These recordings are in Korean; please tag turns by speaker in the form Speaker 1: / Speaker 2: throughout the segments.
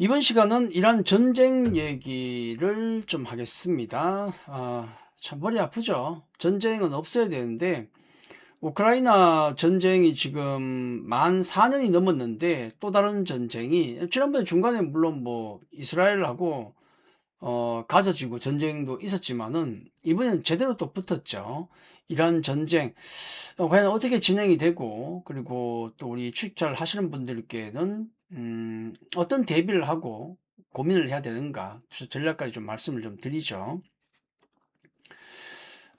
Speaker 1: 이번 시간은 이란 전쟁 얘기를 좀 하겠습니다. 참 머리 아프죠. 전쟁은 없어야 되는데 우크라이나 전쟁이 지금 만 4년이 넘었는데 또 다른 전쟁이 지난번에 중간에 물론 뭐 이스라엘하고 가져지고 전쟁도 있었지만은 이번엔 제대로 또 붙었죠. 이란 전쟁 과연 어떻게 진행이 되고, 그리고 또 우리 취직잘 하시는 분들께는 어떤 대비를 하고 고민을 해야 되는가 전략까지 좀 말씀을 좀 드리죠.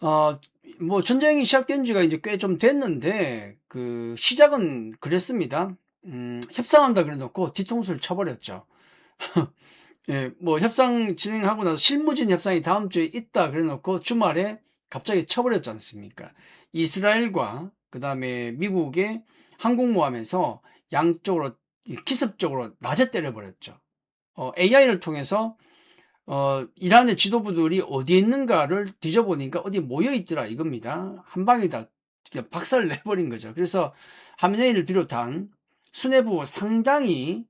Speaker 1: 어, 뭐 전쟁이 시작된 지가 이제 꽤 좀 됐는데 그 시작은 그랬습니다. 협상한다 그래놓고 뒤통수를 쳐버렸죠. 예, 뭐 협상 진행하고 나서 실무진 협상이 다음 주에 있다 그래놓고 주말에 갑자기 쳐버렸지 않습니까? 이스라엘과 그 다음에 미국의 항공모함에서 양쪽으로 기습적으로 낮에 때려버렸죠. AI를 통해서 이란의 지도부들이 어디 있는가를 뒤져보니까 어디 모여있더라 이겁니다. 한 방에 다 그냥 박살을 내버린 거죠. 그래서 하메네이를 비롯한 수뇌부 상당히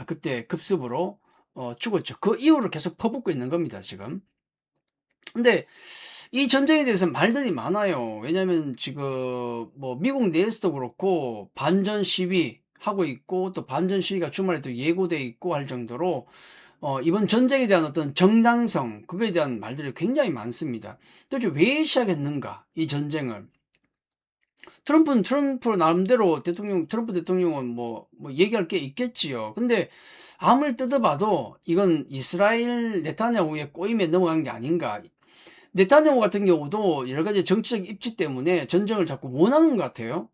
Speaker 1: 그때 급습으로 죽었죠. 그 이후로 계속 퍼붓고 있는 겁니다, 지금. 근데 이 전쟁에 대해서 말들이 많아요. 왜냐하면 지금 뭐 미국 내에서도 그렇고 반전 시위 하고 있고, 또 반전 시위가 주말에 또 예고돼 있고 할 정도로 이번 전쟁에 대한 어떤 정당성, 그거에 대한 말들이 굉장히 많습니다. 도대체 왜 시작했는가, 이 전쟁을. 트럼프는 트럼프 나름대로 트럼프 대통령은 뭐 얘기할 게 있겠지요. 근데 아무리 뜯어봐도 이건 이스라엘 네타냐후의 꼬임에 넘어간 게 아닌가. 네타냐후 같은 경우도 여러 가지 정치적 입지 때문에 전쟁을 자꾸 원하는 것 같아요.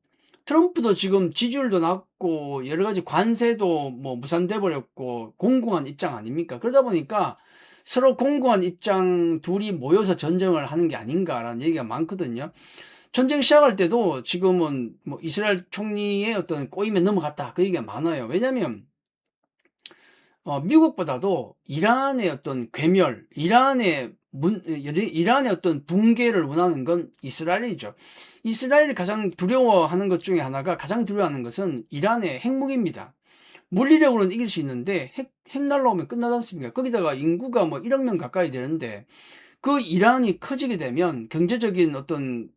Speaker 1: 트럼프도 지금 지지율도 낮고 여러 가지 관세도 뭐 무산돼 버렸고 공공한 입장 아닙니까? 그러다 보니까 서로 공공한 입장 둘이 모여서 전쟁을 하는 게 아닌가라는 얘기가 많거든요. 전쟁 시작할 때도 지금은 뭐 이스라엘 총리의 어떤 꼬임에 넘어갔다, 그 얘기가 많아요. 왜냐하면 미국보다도 이란의 어떤 괴멸, 이란의 어떤 붕괴를 원하는 건 이스라엘이죠. 이스라엘이 가장 두려워하는 것 중에 하나가, 가장 두려워하는 것은 이란의 핵무기입니다. 물리력으로는 이길 수 있는데 핵 날라오면 끝나지 않습니까? 거기다가 인구가 뭐 1억 명 가까이 되는데 그 이란이 커지게 되면 경제적인 어떤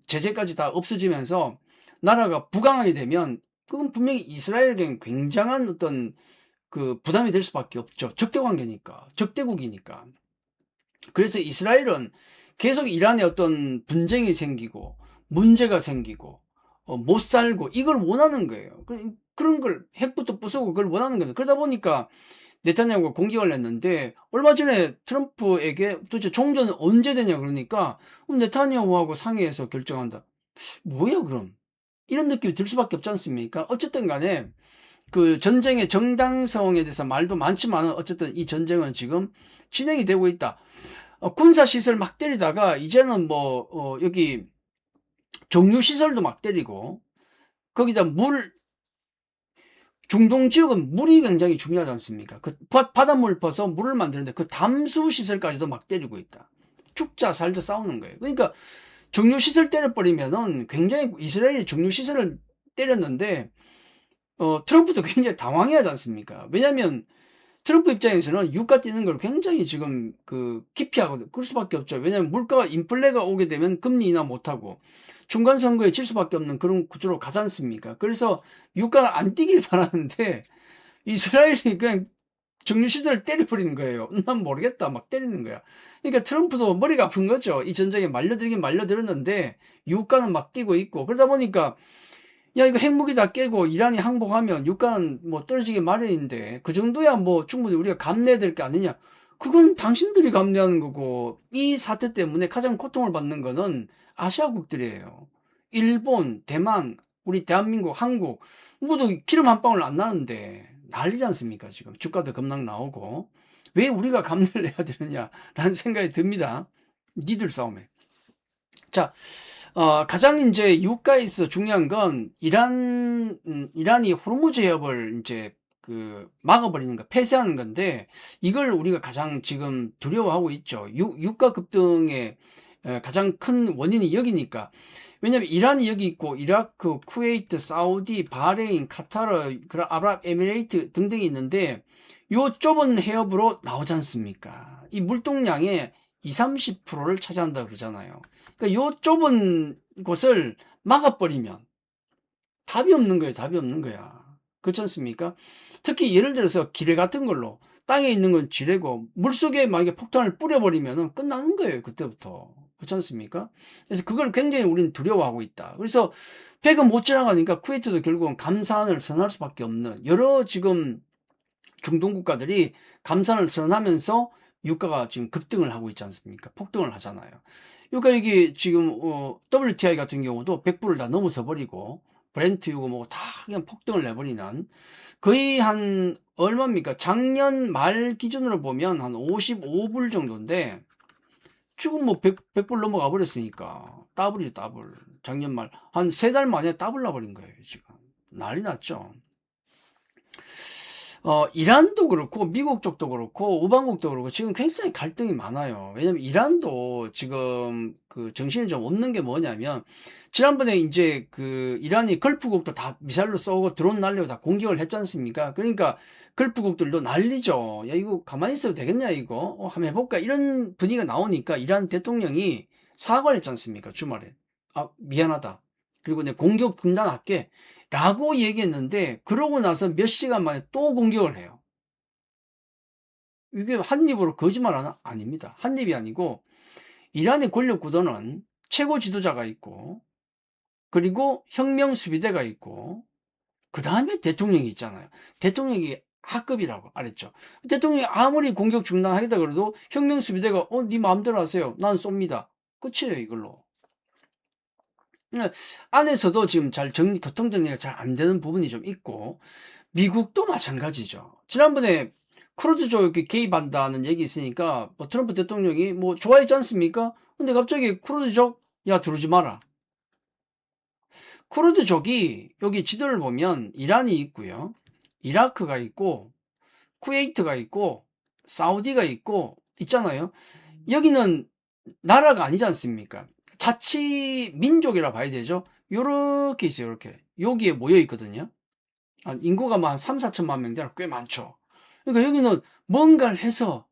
Speaker 1: 제재까지 다 없어지면서 나라가 부강하게 되면 그건 분명히 이스라엘에게는 굉장한 어떤 그 부담이 될 수밖에 없죠. 적대 관계니까, 적대국이니까. 그래서 이스라엘은 계속 이란에 어떤 분쟁이 생기고 문제가 생기고 못 살고 이걸 원하는 거예요. 그런 걸 핵부터 부수고 그걸 원하는 거예요. 그러다 보니까 네타냐후가 공격을 했는데, 얼마 전에 트럼프에게 도대체 종전은 언제 되냐 그러니까 네타냐후하고 상의해서 결정한다. 뭐야 그럼? 이런 느낌이 들 수밖에 없지 않습니까? 어쨌든 간에 그 전쟁의 정당성에 대해서 말도 많지만 어쨌든 이 전쟁은 지금 진행이 되고 있다. 군사시설 막 때리다가 이제는 여기 정유시설도 막 때리고, 거기다 중동 지역은 물이 굉장히 중요하지 않습니까? 그 바닷물 퍼서 물을 만드는데 그 담수 시설까지도 막 때리고 있다. 죽자 살자 싸우는 거예요. 그러니까 정유시설 때려버리면은, 굉장히 이스라엘이 정유시설을 때렸는데 트럼프도 굉장히 당황해야 하지 않습니까? 왜냐하면 트럼프 입장에서는 유가 뛰는 걸 굉장히 지금 기피하거든. 그럴 수밖에 없죠. 왜냐하면 물가가, 인플레가 오게 되면 금리 인하 못하고 중간 선거에 질 수밖에 없는 그런 구조로 가지 않습니까? 그래서 유가가 안 뛰길 바라는데 이스라엘이 그냥 정유시설을 때려버리는 거예요. 난 모르겠다 막 때리는 거야. 그러니까 트럼프도 머리가 아픈 거죠. 이 전쟁에 말려들긴 말려들었는데 유가는 막 뛰고 있고, 그러다 보니까 야, 이거 핵무기 다 깨고 이란이 항복하면 유가는 뭐 떨어지기 마련인데 그 정도야 뭐 충분히 우리가 감내해야 될 게 아니냐. 그건 당신들이 감내하는 거고, 이 사태 때문에 가장 고통을 받는 거는 아시아국들이에요. 일본, 대만, 우리 대한민국, 한국 모두 기름 한 방울 안 나는데 난리지 않습니까? 지금 주가도 급락 나오고. 왜 우리가 감내를 해야 되느냐라는 생각이 듭니다. 니들 싸움에. 자, 가장 이제 유가에서 중요한 건 이란이 호르무즈 해협을 이제 막아버리는 거, 폐쇄하는 건데, 이걸 우리가 가장 지금 두려워하고 있죠. 유가 급등의 가장 큰 원인이 여기니까. 왜냐면 이란이 여기 있고 이라크, 쿠웨이트, 사우디, 바레인, 카타르, 아랍에미레이트 등등이 있는데 요 좁은 해협으로 나오지 않습니까? 이 물동량의 20, 30%를 차지한다 그러잖아요. 그러니까 요 좁은 곳을 막아버리면 답이 없는 거예요. 답이 없는 거야. 그렇지 않습니까? 특히 예를 들어서 기뢰 같은 걸로 땅에 있는 건 지뢰고 물속에 만약에 폭탄을 뿌려버리면 끝나는 거예요. 그때부터. 그렇지 않습니까? 그래서 그걸 굉장히 우리는 두려워하고 있다. 그래서 배가 못 지나가니까 쿠웨이트도 결국은 감산을 선언할 수밖에 없는 여러 지금 중동 국가들이 감산을 선언하면서 유가가 지금 급등을 하고 있지 않습니까? 폭등을 하잖아요. 그러니까 이게 지금 WTI 같은 경우도 100불을 다 넘어서 버리고 브렌트유고 뭐 다 그냥 폭등을 내버리는 거의 한 얼마입니까? 작년 말 기준으로 보면 한 55불 정도인데 지금 뭐 100불 넘어가 버렸으니까 더블이죠, 더블. 작년 말 한 3달 만에 더블 나버린 거예요, 지금. 난리 났죠. 이란도 그렇고 미국 쪽도 그렇고 우방국도 그렇고 지금 굉장히 갈등이 많아요. 왜냐면 이란도 지금 그 정신이 좀 없는 게 뭐냐면 지난번에 이제 그 이란이 걸프국도 다 미사일로 쏘고 드론 날리고 다 공격을 했지 않습니까? 그러니까 걸프국들도 난리죠. 야, 이거 가만히 있어도 되겠냐 이거? 한번 해볼까? 이런 분위기가 나오니까 이란 대통령이 사과를 했지 않습니까? 주말에. 미안하다. 그리고 내 공격 중단할게. 라고 얘기했는데 그러고 나서 몇 시간 만에 또 공격을 해요. 이게 한 입으로 거짓말 아닙니다. 한 입이 아니고 이란의 권력 구도는 최고 지도자가 있고 그리고 혁명 수비대가 있고 그 다음에 대통령이 있잖아요. 대통령이 하급이라고 알았죠. 대통령이 아무리 공격 중단하겠다 그래도 혁명 수비대가 네 마음대로 하세요. 난 쏩니다. 끝이에요 이걸로. 안에서도 지금 교통 정리가 잘 안 되는 부분이 좀 있고 미국도 마찬가지죠. 지난번에 크루드족 개입한다는 얘기 있으니까 뭐 트럼프 대통령이 뭐 좋아했지 않습니까? 근데 갑자기 크루드족 야 들어오지 마라. 크루드족이 여기 지도를 보면 이란이 있고요. 이라크가 있고 쿠웨이트가 있고 사우디가 있고 있잖아요. 여기는 나라가 아니지 않습니까? 자치 민족이라 봐야 되죠. 요렇게 있어요. 요렇게. 여기에 모여 있거든요. 인구가 뭐 한 3, 4천만 명 되나 꽤 많죠. 그러니까 여기는 뭔가를 해서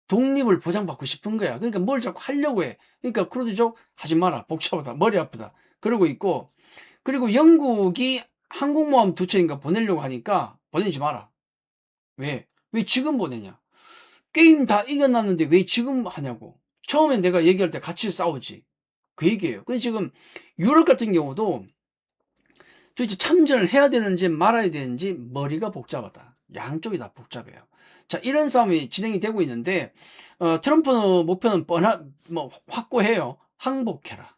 Speaker 1: 독립을 보장받고 싶은 거야. 그러니까 뭘 자꾸 하려고 해. 그러니까 크루드족 하지 마라. 복잡하다. 머리 아프다. 그러고 있고 그리고 영국이 항공모함 2척인가 보내려고 하니까 보내지 마라. 왜? 왜 지금 보내냐? 게임 다 이겨놨는데 왜 지금 하냐고. 처음에 내가 얘기할 때 같이 싸우지. 그 얘기예요. 그래서 지금 유럽 같은 경우도 도대체 참전을 해야 되는지 말아야 되는지 머리가 복잡하다. 양쪽이 다 복잡해요. 자, 이런 싸움이 진행이 되고 있는데 트럼프 목표는 확고해요. 항복해라.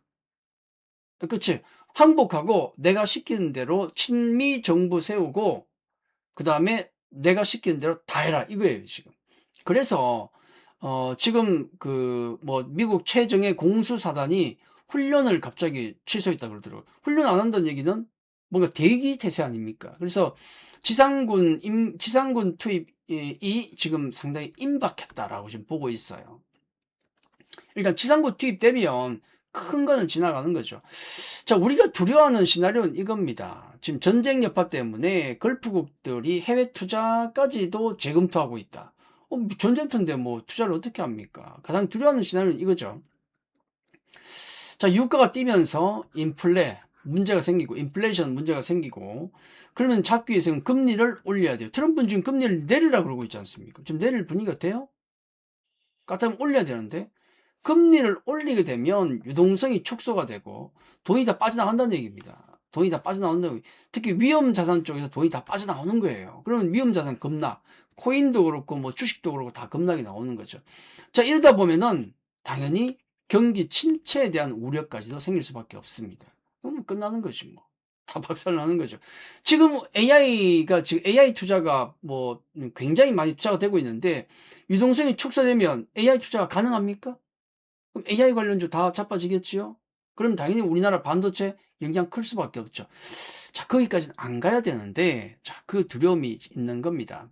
Speaker 1: 그치? 항복하고 내가 시키는 대로 친미 정부 세우고 그 다음에 내가 시키는 대로 다 해라 이거예요 지금. 그래서 지금 미국 최정예 공수사단이 훈련을 갑자기 취소했다 그러더라고요. 훈련 안 한다는 얘기는 뭔가 대기 태세 아닙니까? 그래서 지상군 투입이 지금 상당히 임박했다라고 지금 보고 있어요. 일단 지상군 투입되면 큰 거는 지나가는 거죠. 자, 우리가 두려워하는 시나리오는 이겁니다. 지금 전쟁 여파 때문에 걸프국들이 해외 투자까지도 재검토하고 있다. 전쟁터인데 뭐 투자를 어떻게 합니까? 가장 두려워하는 시나리오는 이거죠. 자, 유가가 뛰면서 인플레이션 문제가 생기고 그러면 잡기 위해서는 금리를 올려야 돼요. 트럼프는 지금 금리를 내리라 그러고 있지 않습니까? 지금 내릴 분위기가 돼요? 까다면 올려야 되는데 금리를 올리게 되면 유동성이 축소가 되고 돈이 다 빠져나간다는 얘기입니다. 돈이 다 빠져나온다는 거예요. 특히 위험 자산 쪽에서 돈이 다 빠져나오는 거예요. 그러면 위험 자산 급락, 코인도 그렇고 뭐 주식도 그렇고 다 급락이 나오는 거죠. 자, 이러다 보면은 당연히 경기 침체에 대한 우려까지도 생길 수밖에 없습니다. 그러면 끝나는 거지 뭐. 다 박살나는 거죠. 지금 AI 투자가 뭐 굉장히 많이 투자가 되고 있는데 유동성이 축소되면 AI 투자가 가능합니까? 그럼 AI 관련주 다 자빠지겠지요? 그럼 당연히 우리나라 반도체 영향 클 수밖에 없죠. 자, 거기까지는 안 가야 되는데, 자, 그 두려움이 있는 겁니다.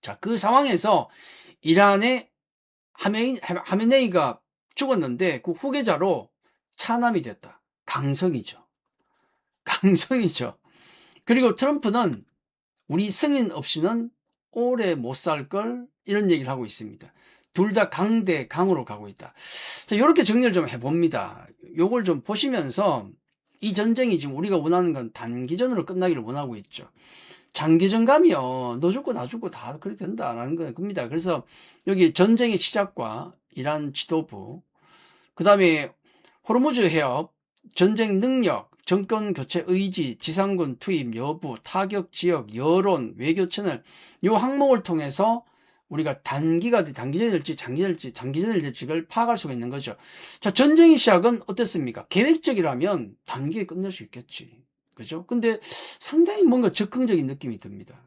Speaker 1: 자, 그 상황에서 이란의 하메네이가 죽었는데 그 후계자로 차남이 됐다. 강성이죠. 강성이죠. 그리고 트럼프는 우리 승인 없이는 오래 못 살 걸 이런 얘기를 하고 있습니다. 둘 다 강대 강으로 가고 있다. 자, 이렇게 정리를 좀 해봅니다. 요걸 좀 보시면서 이 전쟁이 지금 우리가 원하는 건 단기전으로 끝나기를 원하고 있죠. 장기전 가면 너 죽고 나 죽고 다 그렇게 된다라는 겁니다. 그래서 여기 전쟁의 시작과 이란 지도부, 그 다음에 호르무즈 해협, 전쟁 능력, 정권 교체 의지, 지상군 투입 여부, 타격 지역, 여론, 외교 채널, 요 항목을 통해서 우리가 단기전이 될지 장기전이 될지를 파악할 수가 있는 거죠. 자, 전쟁의 시작은 어땠습니까? 계획적이라면 단기에 끝낼 수 있겠지. 그죠? 근데 상당히 뭔가 적극적인 느낌이 듭니다.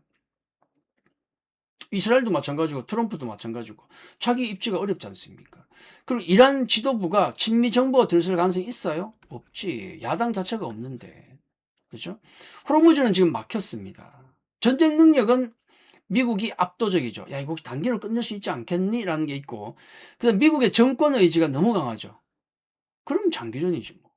Speaker 1: 이스라엘도 마찬가지고 트럼프도 마찬가지고 자기 입지가 어렵지 않습니까? 그리고 이란 지도부가 친미 정부가 들어설 가능성이 있어요? 없지. 야당 자체가 없는데. 그죠? 호르무즈는 지금 막혔습니다. 전쟁 능력은 미국이 압도적이죠. 야, 이거 혹시 단기로 끝낼 수 있지 않겠니? 라는 게 있고, 그다음 미국의 정권 의지가 너무 강하죠. 그럼 장기전이지 뭐.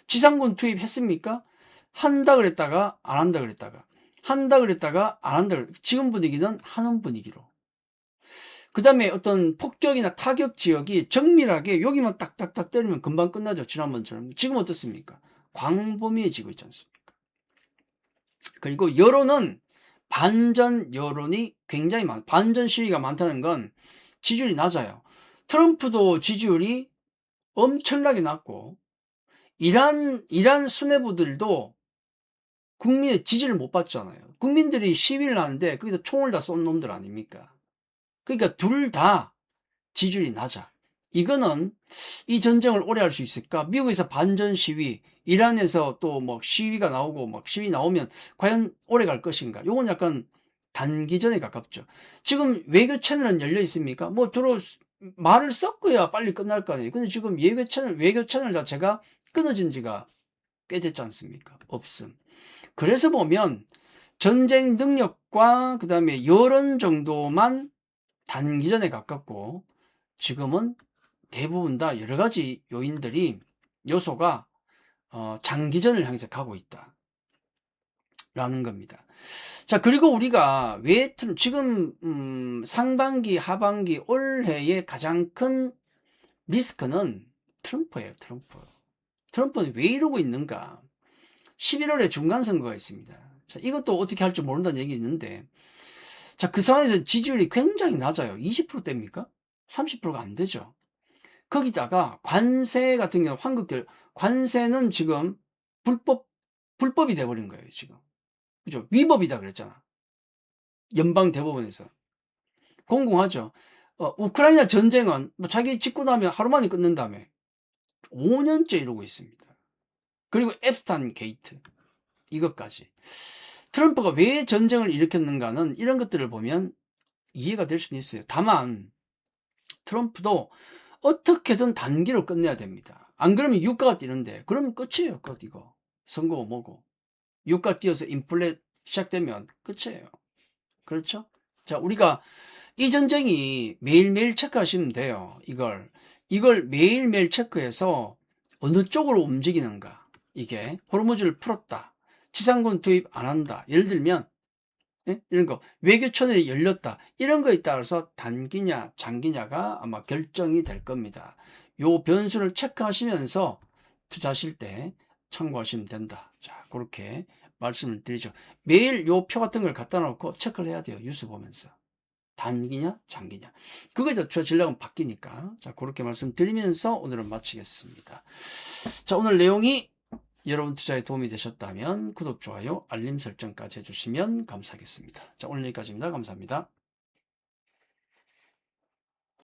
Speaker 1: 지상군 투입했습니까? 한다 그랬다가 안 한다 그랬다가 한다 그랬다가 안 한다 그랬다가 지금 분위기는 하는 분위기로. 그 다음에 어떤 폭격이나 타격 지역이 정밀하게 여기만 딱딱딱 때리면 금방 끝나죠. 지난번처럼. 지금 어떻습니까? 광범위해지고 있지 않습니까? 그리고 여론은 반전 여론이 굉장히 반전 시위가 많다는 건 지지율이 낮아요. 트럼프도 지지율이 엄청나게 낮고 이란 수뇌부들도 국민의 지지를 못 받잖아요. 국민들이 시위를 하는데 거기다 총을 다 쏜 놈들 아닙니까? 그러니까 둘 다 지지율이 낮아. 이거는 이 전쟁을 오래 할 수 있을까? 미국에서 반전 시위, 이란에서 또 뭐 시위가 나오고 막 시위 나오면 과연 오래 갈 것인가? 요건 약간 단기전에 가깝죠. 지금 외교 채널은 열려 있습니까? 뭐 주로 말을 섞어야 빨리 끝날 거 아니에요. 근데 지금 외교 채널 자체가 끊어진 지가 꽤 됐지 않습니까? 없음. 그래서 보면 전쟁 능력과 그 다음에 여론 정도만 단기전에 가깝고 지금은 대부분 다 여러 가지 요소가 장기전을 향해서 가고 있다 라는 겁니다. 자, 그리고 우리가 왜 지금 상반기 하반기 올해의 가장 큰 리스크는 트럼프예요. 트럼프는 왜 이러고 있는가? 11월에 중간선거가 있습니다. 자, 이것도 어떻게 할지 모른다는 얘기 있는데, 자, 그 상황에서 지지율이 굉장히 낮아요. 20%대입니까? 30%가 안 되죠. 거기다가 관세 같은 경우 관세는 지금 불법이 돼버린 거예요, 지금. 그죠? 위법이다 그랬잖아. 연방 대법원에서. 공공하죠. 우크라이나 전쟁은 뭐 자기 짓고 나면 하루 만에 끝낸다며. 5년째 이러고 있습니다. 그리고 앱스탄 게이트. 이것까지. 트럼프가 왜 전쟁을 일으켰는가는 이런 것들을 보면 이해가 될 수는 있어요. 다만 트럼프도 어떻게든 단기로 끝내야 됩니다. 안 그러면 유가가 뛰는데 그러면 끝이에요. 끝 이거. 선거고 뭐고. 유가 뛰어서 인플레 시작되면 끝이에요. 그렇죠? 자, 우리가 이 전쟁이 매일매일 체크하시면 돼요. 이걸 매일매일 체크해서 어느 쪽으로 움직이는가. 이게 호르무즈를 풀었다. 지상군 투입 안 한다. 예를 들면 이런 거 외교 채널이 열렸다. 이런 거에 따라서 단기냐 장기냐가 아마 결정이 될 겁니다. 요 변수를 체크하시면서 투자하실 때 참고하시면 된다. 자, 그렇게 말씀을 드리죠. 매일 요 표 같은 걸 갖다 놓고 체크를 해야 돼요. 뉴스 보면서. 단기냐 장기냐. 그거에 따라 투자 전략은 바뀌니까. 자, 그렇게 말씀드리면서 오늘은 마치겠습니다. 자, 오늘 내용이 여러분 투자에 도움이 되셨다면 구독, 좋아요, 알림 설정까지 해주시면 감사하겠습니다. 자, 오늘 여기까지입니다. 감사합니다.